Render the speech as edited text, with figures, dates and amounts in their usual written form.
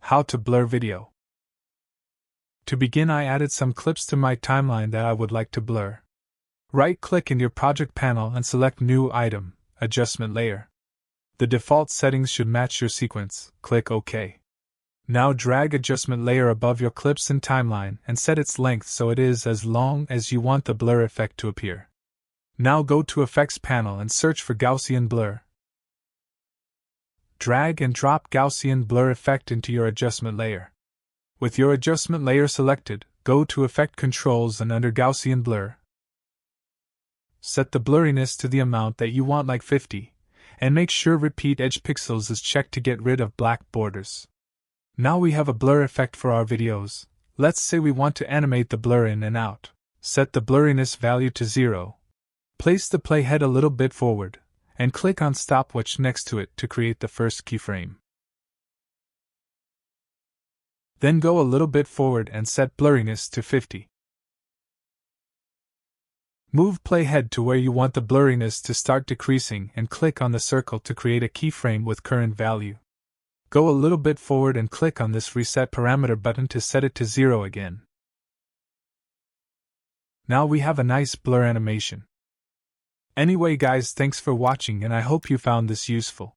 How to blur video. To begin, I added some clips to my timeline that I would like to blur. Right-click in your project panel and select New Item, Adjustment Layer. The default settings should match your sequence. Click OK. Now drag adjustment layer above your clips in timeline and set its length so it is as long as you want the blur effect to appear. Now go to Effects panel and search for Gaussian blur. Drag and drop Gaussian blur effect into your adjustment layer. With your adjustment layer selected, go to Effect Controls and under Gaussian blur, set the blurriness to the amount that you want, like 50, and make sure Repeat Edge Pixels is checked to get rid of black borders. Now we have a blur effect for our videos. Let's say we want to animate the blur in and out. Set the blurriness value to 0. Place the playhead a little bit forward, and click on stopwatch next to it to create the first keyframe. Then go a little bit forward and set blurriness to 50. Move playhead to where you want the blurriness to start decreasing and click on the circle to create a keyframe with current value. Go a little bit forward and click on this Reset Parameter button to set it to 0 again. Now we have a nice blur animation. Anyway guys, thanks for watching and I hope you found this useful.